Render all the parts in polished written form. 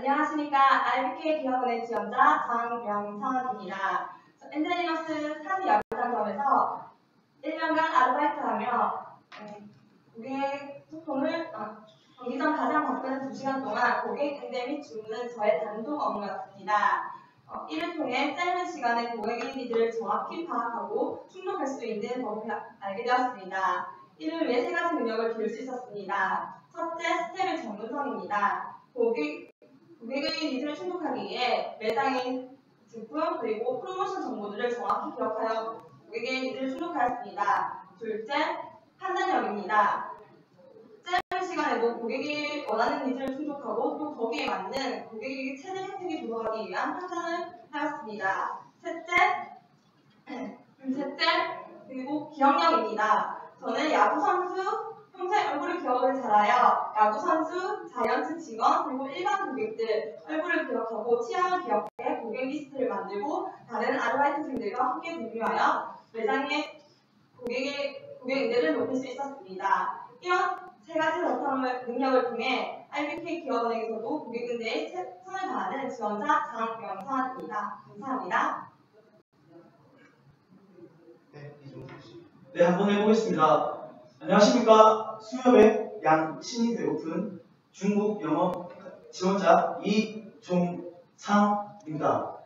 안녕하십니까. RBK 기업은행 지원자 장명선입니다. 엔젤리너스 사지야구장점에서 1년간 아르바이트하며 고객 소통을 경기 전 가장 바쁜 2시간 동안 고객 응대 및 주문은 저의 단독 업무였습니다. 이를 통해 짧은 시간에 고객의 니즈를 정확히 파악하고 충족할 수 있는 법을 알게 되었습니다. 이를 위해 3가지 능력을 기를 수 있었습니다. 첫째, 스텝의 전문성입니다. 고객의 니즈를 충족하기 위해 매장의 제품 그리고 프로모션 정보들을 정확히 기억하여 고객의 니즈를 충족하였습니다. 둘째, 판단력입니다. 짧은 시간에도 고객이 원하는 니즈를 충족하고 또 거기에 맞는 고객에게 최대 혜택이 도달하기 위한 판단을 하였습니다. 셋째, 그리고 기억력입니다. 저는 야구선수, 평소에 얼굴을 기억을 잘하여 야구선수, 자이언츠 직원, 그리고 일반 고객들 얼굴을 기억하고 취향을 기억해 고객 리스트를 만들고 다른 아르바이트생들과 함께 공유하여 매장의 고객 응대를 높일 수 있었습니다. 이런 3가지 능력을 통해 RBK 기업은행에서도 고객 응대에 최선을 다하는 지원자 장명선입니다. 감사합니다. 네, 한번 해보겠습니다. 안녕하십니까. 수협의 양신이 되고픈 중국 영어 지원자 이종상입니다.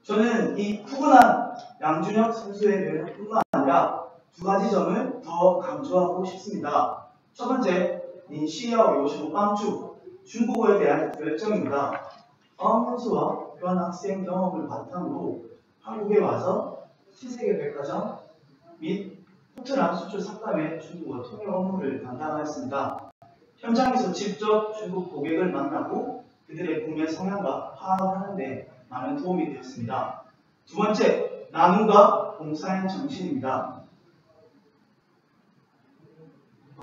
저는 이 푸근한 양준혁 선수의 매력뿐만 아니라 2가지 점을 더 강조하고 싶습니다. 첫 번째, 你需要有什么帮助? 중국어에 대한 열정입니다. 어학연수와 교환학생 경험을 바탕으로 한국에 와서 신세계백화점 및 호텔랑 수출 상담의 중국어 통역 업무를 담당하였습니다. 현장에서 직접 중국 고객을 만나고 그들의 구매 성향과 파악하는 데 많은 도움이 되었습니다. 두 번째, 나눔과 봉사의 정신입니다.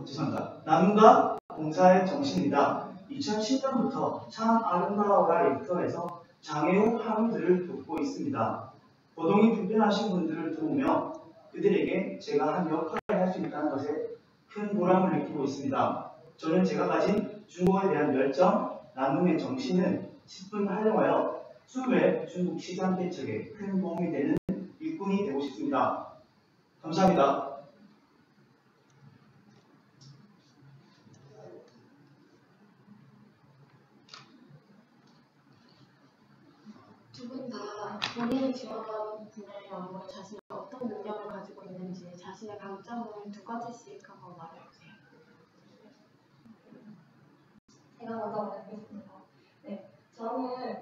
죄송합니다. 나눔과 봉사의 정신입니다. 2010년부터 참 아름다워라 일터에서 장애우 할머니들을 돕고 있습니다. 거동이 불편하신 분들을 도우며 그들에게 제가 한 역할을 할 수 있다는 것에 큰 보람을 느끼고 있습니다. 저는 제가 가진 중국어에 대한 열정, 나눔의 정신을 10분 활용하여 수후의 중국 시장 개척에 큰 도움이 되는 일꾼이 되고 싶습니다. 감사합니다. 두 분 다 본인이 지원하는 분야의 업무에 자신이 어떤 능력을 가지고 있는지 자신의 강점을 2가지씩 한번 말해주세요. 제가 먼저 말해보겠습니다. 네, 저는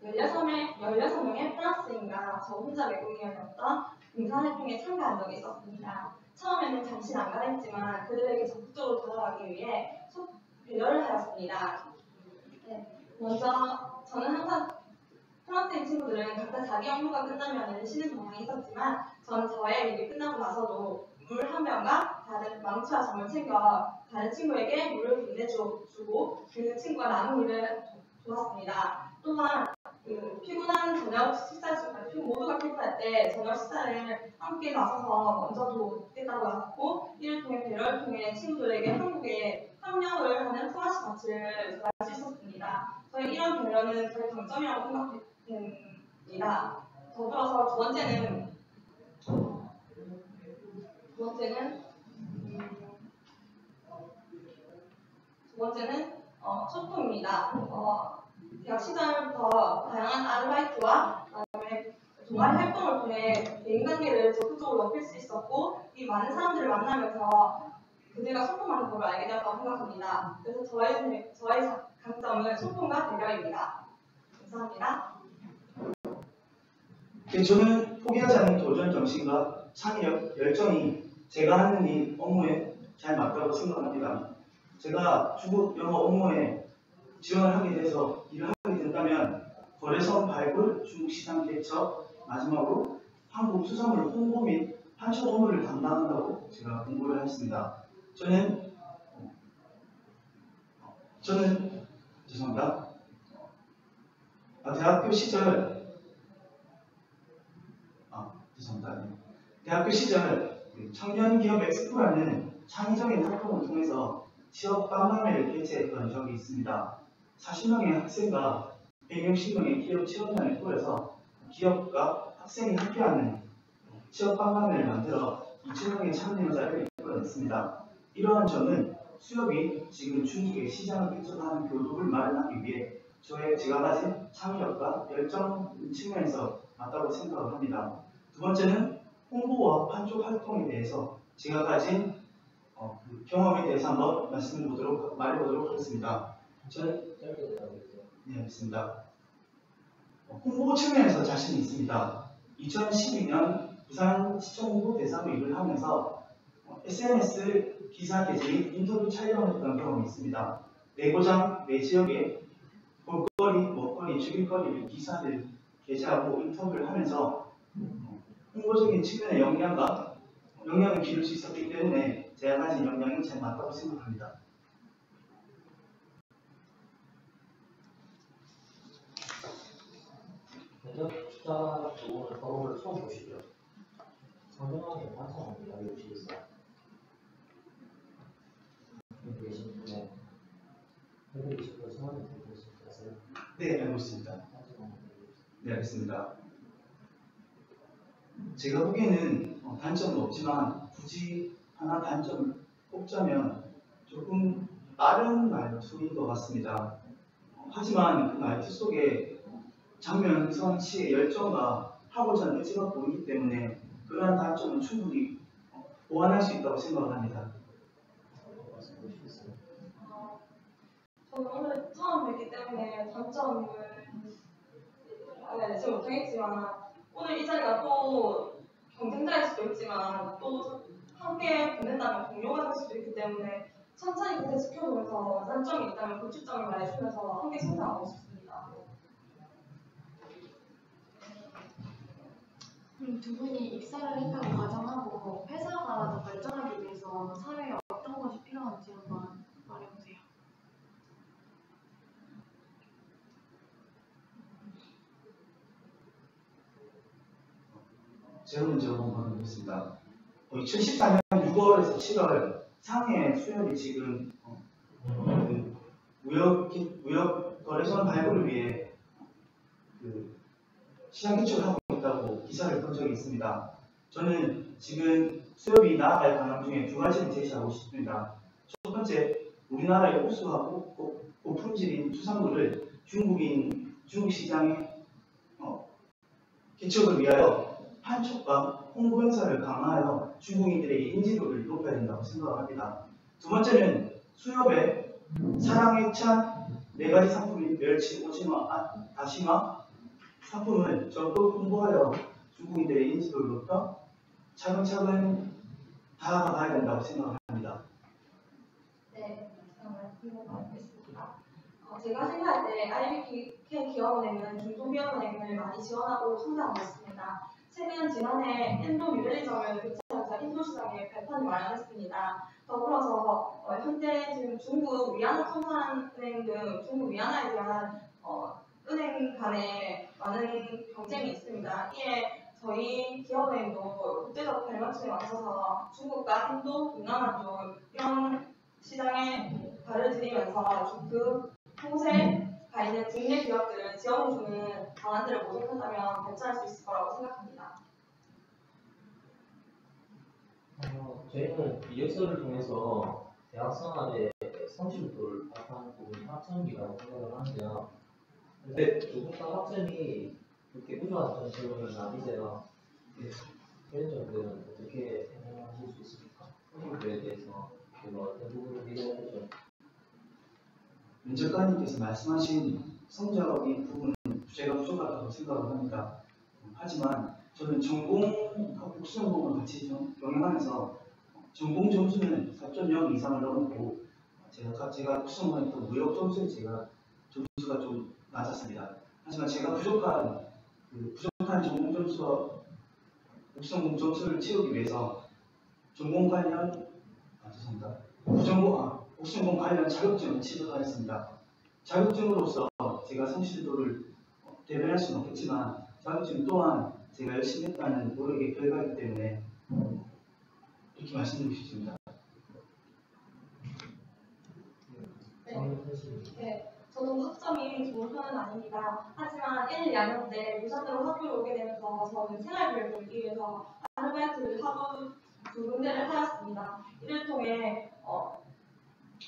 16명의 프랑스인과 저 혼자 외국인이었던 봉사활동에 참가한 적이 있었습니다. 처음에는 잠시 난감했지만 그들에게 적극적으로 다가가기 위해 배려를 하였습니다. 네, 먼저 저는 항상 프랑스인 친구들은 각자 자기 업무가 끝나면 쉬는 경향이 있었지만 저는 저의 일이 끝나고 나서도 물 한 병과 다른 망치와 점을 챙겨 다른 친구에게 물을 건네주고 그 친구가 남은 일을 도왔습니다. 또한 피곤한 저녁 식사 모두가 피곤할 때 저녁 식사를 함께 나서서 먼저 돕겠다고 나섰고 이를 통해 배려를 통해 친구들에게 한국에 협력을 하는 플러스 가치를 전할 수 있었습니다. 저희 이런 배려는 저희 강점이라고 생각됩니다. 더불어서 두 번째는 소통입니다. 대학 시절부터 다양한 아르바이트와 동아리 활동을 통해 대인관계를 적극적으로 높일 수 있었고 이 많은 사람들을 만나면서 그들과 소통하는 법을 알게 되었다고 생각합니다. 그래서 저의 강점은 소통과 배려입니다. 감사합니다. 네, 저는 포기하지 않는 도전 정신과 창의력, 열정이 제가 하는 이 업무에 잘 맞다고 생각합니다. 제가 중국 영어 업무에 지원을 하게 돼서 일을 하게 된다면 거래선 발굴, 중국 시장 개척, 마지막으로 한국 수산물 홍보 및 판촉 업무를 담당한다고 제가 공부를 했습니다. 저는 죄송합니다. 대학교 시절 청년기업 엑스포라는 창의적인 활동을 통해서 취업 박람회를 개최했던 적이 있습니다. 40명의 학생과 160명의 기업 체험단을 꾸려서 기업과 학생이 함께하는 취업 방안을 만들어 2,000명의 참여자를 이끌어냈습니다. 이러한 점은 수협이 지금 중국의 시장을 개척하는 교도를 마련하기 위해 제가 가진 창의력과 열정 측면에서 맞다고 생각을 합니다. 두 번째는 홍보와 판촉 활동에 대해서 제가 가진 그 경험에 대해서 한번 말해보도록 하겠습니다. 저는 네, 알겠습니다. 홍보 측면에서 자신이 있습니다. 2012년 부산시청 홍보대사로 일을 하면서 SNS 기사 게재 및 인터뷰 촬영을 했던 경험이 있습니다. 내 고장, 내 지역의 볼거리, 먹거리, 죽일거리를 기사를 게재하고 인터뷰를 하면서 홍보적인 측면의 역량을 기를 수 있었기 때문에 제가 가진 역량이 잘 맞다고 생각합니다. 면접 투자 부분을 서로를 처음 보시죠. 상대방의 반성을 이야기해 주시겠어요? 여기 계신 분의 여기 계신 분 성함이 어떻게 되실까요? 네, 알고 있습니다. 네, 알겠습니다. 제가 보기에는 단점은 없지만 굳이 하나 단점을 꼽자면 조금 빠른 말투인 것 같습니다. 하지만 그 말투 속에 장면 씨의 열정과 하고자 하는 의지가 보이기 때문에 그러한 단점은 충분히 보완할 수 있다고 생각을 합니다. 저는 오늘 처음 뵙기 때문에 단점을 내지 못하겠지만 오늘 이 자리가 또 경쟁자일 수도 있지만 또 함께 붙는다면 동료가 될 수도 있기 때문에 천천히 그때 지켜보면서 단점이 있다면 고충점을 말해주면서 함께 성장하고 싶습니다. 두 분이 입사를 했다고 가정하고 회사가 더 발전하기 위해서 사회에 어떤 것이 필요한지 한번 말해보세요. 제가 먼저 한번 보겠습니다. 2014년 6월에서 7월 상해 수협이 지금 무역 거래선 발굴을 위해 시장 개척을 하고 있다고 기사를 본 적이 있습니다. 저는 지금 수협이 나아갈 방향 중에 두 가지를 제시하고 싶습니다. 첫 번째, 우리나라의 우수하고 고품질인 수산물을 중국 시장에 개척을 위하여 판촉과 홍보 행사를 강화하여 중국인들의 인지도를 높여야 된다고 생각합니다. 두 번째는 수협의 사랑에 찬 4가지 상품인 멸치, 오징어, 다시마 상품을 적극 홍보하여 중국인들의 인지도를 높여 차근차근 다가가야 된다고 생각합니다. 네, 말씀드리겠습니다. 제가 생각할 때 IBK 기업은행은 중소기업은행을 많이 지원하고 성장하고 있습니다. 최근 지난해 인도 뉴델리점을 개최하면서 인도 시장에 발판을 마련했습니다. 더불어서 현재 지금 중국 위안화통상은행 등 중국 위안화에 대한 은행 간에 많은 경쟁이 있습니다. 이에 저희 기업은행도 국제적 발맞춤에 맞춰서 중국과 인도, 동남아 쪽 이런 시장에 발을 들이면서 그 통세가 있는 국내 기업들을 지원해주는 방안들을 모색한다면 발전할 수 있을 거라고 생각합니다. 저희는 이력서를 통해서 대학생활의 성실도를 파악하는 부분이 학점이라고 생각을 하는데요. 근데 두 분 다 학점이 그렇게 우수한 점수를 아니세요. 그런 점들은 어떻게 해명하실 수 있습니까? 성실도에 대해서 어떤 부분을 믿어야죠? 면접관님께서 말씀하신 성적인 부분은 제가 부족하다고 생각을 합니다. 하지만 저는 전공하고 복수전공을 같이 병행하면서 전공 점수는 4.0 이상을 넘었고 제가 복수전공했던 무역 점수에 점수가 좀 낮았습니다. 하지만 제가 부족한 전공 점수와 복수전공 점수를 채우기 위해서 전공 관련 복수전공 관련 자격증을 취득하였습니다. 자격증으로서 제가 성실도를 대변할 수는 없겠지만 자격증 또한 제가 열심히 했다는 노력의 결과이기 때문에 이렇게 말씀드리고 싶습니다. 네, 저도 학점이 좋은 편은 아닙니다. 하지만 1, 2학년 때 무작정으로 학교에 오게 되면서 저는 생활비를 벌기 위해서 아르바이트를 하루 두 군데를 하였습니다. 이를 통해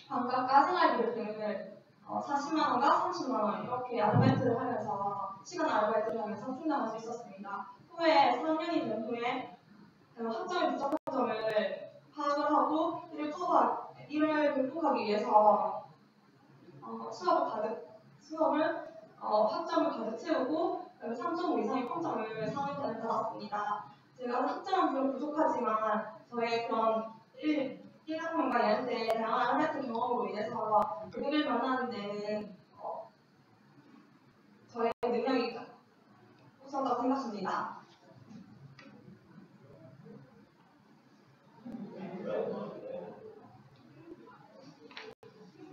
반값과 생활비를 등을 40만 원과 30만 원 이렇게 아르바이트를 하면서 시간 아르바이트를 하면서 충당할 수 있었습니다. 후에 3년이 된 후에 학점이 부족한 점을 파악을 하고 이를 극복하기 위해서 학점을 가득 채우고 3.5 이상의 평점을 상위권을 받았습니다. 제가 학점은 비록 부족하지만 저의 그런 1학년과 2학년 때 다양한 아르바이트 경험으로 인해서 그들을 만나는 데는 저의 능력이 우선다고 생각합니다.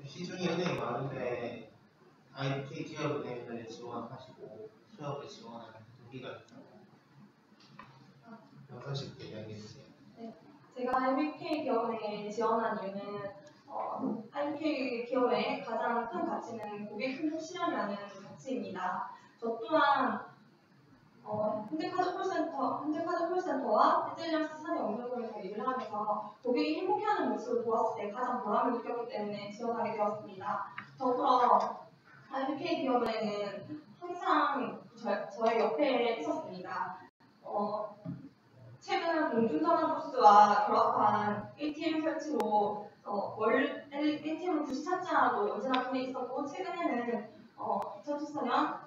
시중에 은행이 많은데 IBK 기업은행을 지원하시고 수협을 지원하는 동기가 있나요? 영상식부터 이야기해주세요. 네, 제가 IBK 기업은행에 지원한 이유는 IBK 기업의 가장 큰 가치는 고객 행복 실현이라는 가치입니다. 저 또한 현대카드 콜센터와 엔젤리너스 산업연구소에서 일을 하면서 고객이 행복해하는 모습을 보았을 때 가장 보람을 느꼈기 때문에 지원하게 되었습니다. 더불어 IBK 기업은행은 항상 저의 옆에 있었습니다. 최근 공중전화부스와 결합한 ATM 설치로 ATM을 굳이 찾지 않아도 언제나 손에 있었고 최근에는 2014년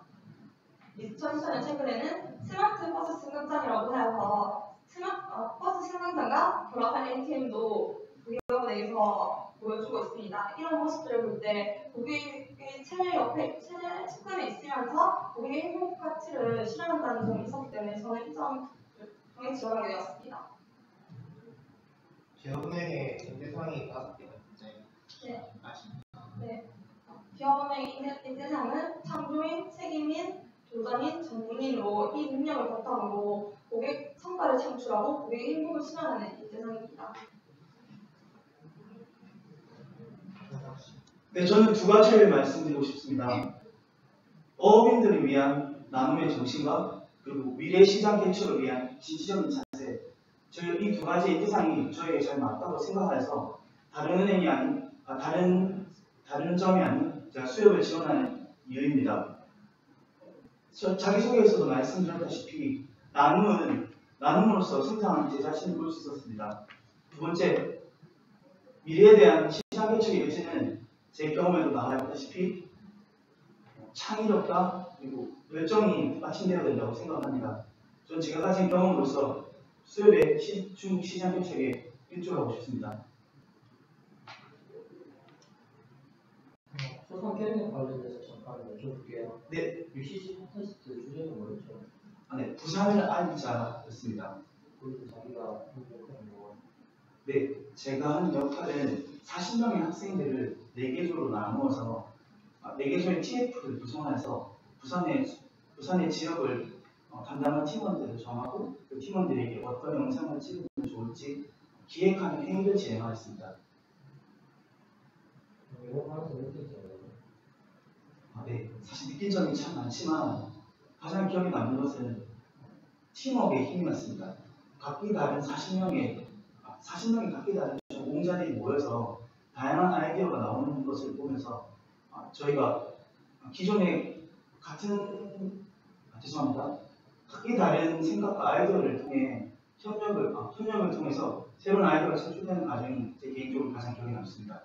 최근에는 스마트 버스 승강장이라고 하여서 버스 승강장과 결합한 ATM도 기업은행에서 보여주고 있습니다. 이런 모습들을 볼 때 고객의 최 측근에 있으면서 고객의 행복 가치를 실현한다는 점이 있었기 때문에 저는 이 점을 통해 지원하게 되었습니다. 기업은행의 인재상이 5개가 있는데 네. 아십니까? 네. 기업은행의 인재상은 창조인, 책임인, 도전인, 전문인으로 이 능력을 바탕으로 고객 성과를 창출하고 고객의 행복을 실현하는 인재상입니다. 네, 저는 두 가지를 말씀드리고 싶습니다. 어업인들을 위한 나눔의 정신과 그리고 미래 시장 개척을 위한 진취적인 자세. 저희 이 두 가지 인재상이 저에게 잘 맞다고 생각해서 다른 은행이 아닌 다른 점이 아닌 제가 수협을 지원하는 이유입니다. 자기소개에서도 말씀드렸다시피 나눔으로써 성장한 제 자신을 볼 수 있었습니다. 두 번째, 미래에 대한 시장 개척의 여지는 제 경험에도 나와 있다시피 창의력과 그리고 열정이 받침되어야 된다고 생각합니다. 전 제가 가진 경험으로서 수협의 중국 시장 개척에 일조하고 싶습니다. 소상 경영 관련해서 잠깐 여쭤볼게요. 네. UCC 팟캐스트 주제는 뭐였죠? 네, 부산을 알자였습니다. 그리고 자기가 공부했던 거. 네, 제가 하는 역할은 40명의 학생들을 4개조로 나누어서 4개조의 TF를 구성해서 부산의 지역을 담당한 팀원들을 정하고 그 팀원들에게 어떤 영상을 찍으면 좋을지 기획하는 회의를 진행하였습니다. 이거 하면서 느꼈잖아요. 네, 사실 느낀 점이 참 많지만 가장 기억에 남는 것은 팀워크의 힘이었습니다. 각기 다른 40명의 각기 다른 전공자들이 모여서 다양한 아이디어가 나오는 것을 보면서 저희가 기존의 각기 다른 생각과 아이디어를 통해 협력을 통해서 새로운 아이디어가 창출되는 과정이 제 개인적으로 가장 기억에 남습니다.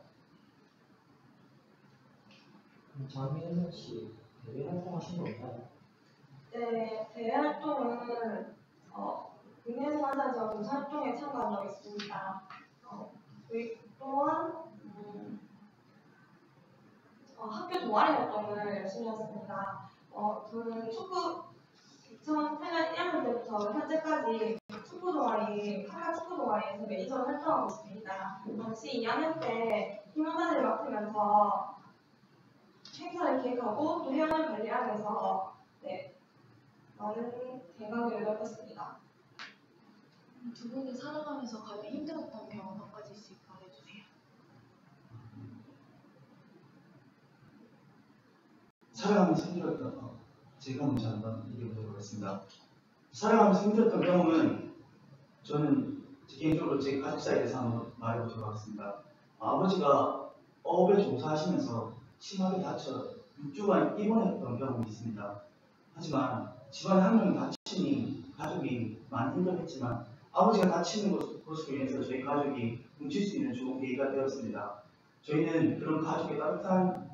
장미은 씨 대외 활동하신 거 없나요? 네, 대외 활동은 국내에서 하는 봉사활동에 참가한 적이 있습니다. 또한 학교 동아리 활동을 열심히 했습니다. 저는 축구 2008년 1학년 때부터 현재까지 한국 축구 동아리에서 매니저로 활동하고 있습니다. 당시 2학년 때 팀원단을 맡으면서 행사를 기획하고 또 회원을 관리하면서 많은 대강을 넓혔습니다. 두 분이 살아가면서 가장 힘들었던 경험 한 가지씩 말해주세요. 살아가면서 힘들었던 제가 먼저 한번 얘기해보도록 하겠습니다. 살아가면서 힘들었던 경험은 저는 개인적으로 제 가족 사이에서 한번 말해보도록 하겠습니다. 아버지가 어업에 종사하시면서 심하게 다쳐 6주간 입원했던 경험이 있습니다. 하지만 집안에 한 명이 다치니 가족이 많이 힘들었지만 아버지가 다치는 것으로 인해서 저희 가족이 뭉칠 수 있는 좋은 계기가 되었습니다. 저희는 그런 가족의 따뜻한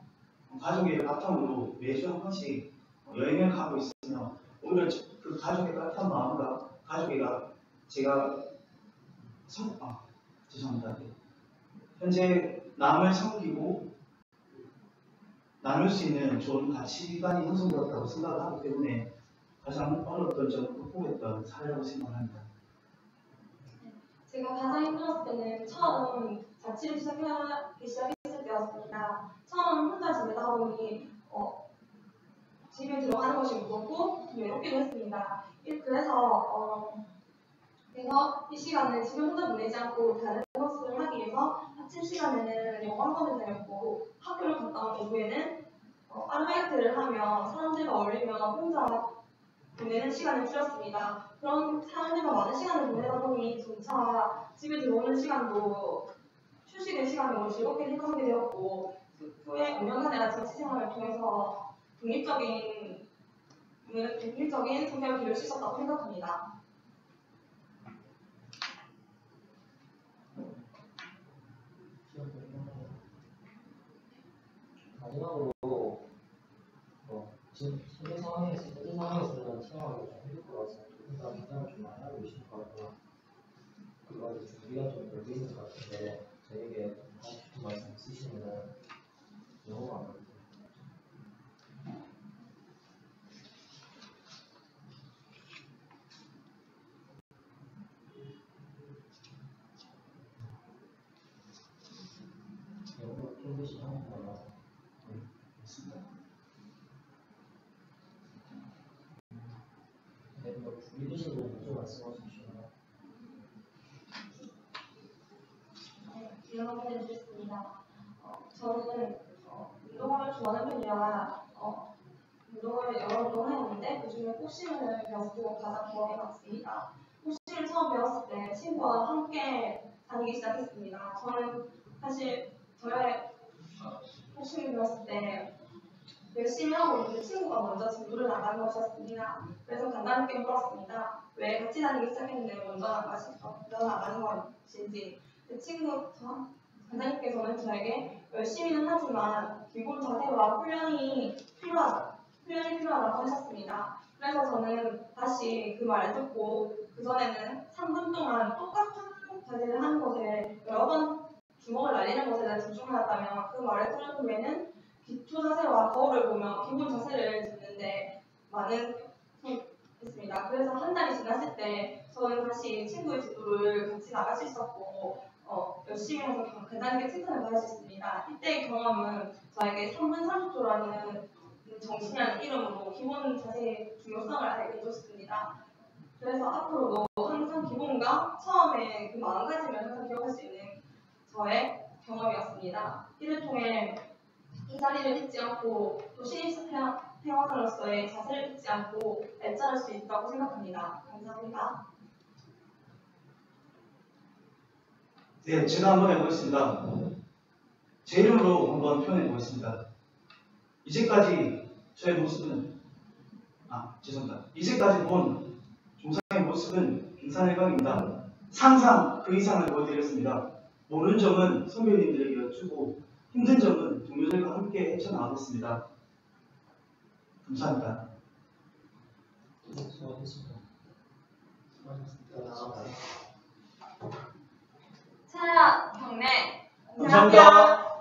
가족의 바탕으로 매주 한 번씩 여행을 가고 있으며 오히려 그 가족의 따뜻한 마음과 죄송합니다. 현재 남을 섬기고 나눌 수 있는 좋은 가치관이 형성되었다고 생각을 하기 때문에 가장 어려웠던 점을 극복했던 사례라고 생각합니다. 제가 가장 힘들었을 때는 처음 자취를 시작했을 때였습니다. 처음 혼자 지내다 보니 집에 들어가는 것이 무겁고 외롭기도 했습니다. 그래서 이 시간을 집에 혼자 보내지 않고 다른 것을 하기 위해서 아침 시간에는 영어 학원을 다녔고 학교를 갔다 온 오후에는 아르바이트를 하며 사람들과 어울리며 혼자 보내는 시간을 줄였습니다. 그런 사람들과 많은 시간을 보내다 보니 점차 집에 들어오는 시간도 휴식의 시간을 너무 즐겁게 생각하게 되었고 후에 5년간의 자취 생활을 통해서 독립적인 성격을 기를 수 있었다고 생각합니다. 마지막으로 지금 현재 상황에서는 생활이 좀 힘들 것 같아서 일단 긴장을 좀 많이 하고 계실 것 같고요. 그거 준비가 좀 덜 돼 있는 것 같은데 저에게 하고 싶은 말씀 있으시면 영어가 안 나요. 영어가 힘드시 하는 거라. 맞습니다. 네, 뭐 준비되신 분 먼저 말씀해 주시면. 질문 드리겠습니다. 저는 운동을 좋아하는 편이라 운동을 여러 운동을 해왔는데 그중에 복싱을 배웠고 가장 기억에 남습니다. 복싱을 처음 배웠을 때 친구와 함께 다니기 시작했습니다. 저는 사실 저의 복싱을 배웠을 때 열심히 하고 있는데 친구가 먼저 진도를 나가는 것이었습니다. 그래서 간단하게 물었습니다. 왜 같이 다니기 시작했는데 먼저 나가는 것인지. 그 간사님께서는 저에게 열심히는 하지만 기본 자세와 훈련이 필요하다고 하셨습니다. 그래서 저는 다시 그 말을 듣고 그전에는 3분 동안 똑같은 자세를 하는 것에 여러 번 주먹을 날리는 것에 대해 집중하였다면 그 말을 들은 후에는 기초 자세와 거울을 보며 기본 자세를 듣는데 많은 했습니다. 그래서 한 달이 지났을 때 저는 다시 친구의 지도를 같이 나갈 수 있었고 열심히 해서 간단하게 칭찬을 받을 수 있습니다. 이때의 경험은 저에게 3분 30초라는 정신이라는 이름으로 기본 자세의 중요성을 알게 해줬습니다. 그래서 앞으로도 항상 기본과 처음에 그 마음가짐을 항상 기억할 수 있는 저의 경험이었습니다. 이를 통해 이 자리를 잊지 않고 또 신입 회원으로서의 자세를 잊지 않고 발전할 수 있다고 생각합니다. 감사합니다. 네, 제가 한번 해보겠습니다. 제 이름으로 한번 표현해 보겠습니다. 이제까지 저의 모습은 이제까지 본 종상의 모습은 빙산일각입니다. 상상 그 이상을 보여드렸습니다. 모르는 점은 선배님들에게 여쭈고 힘든 점은 동료들과 함께 헤쳐나가겠습니다. 감사합니다. 수고하셨습니다. 차라 경례 감사합니다.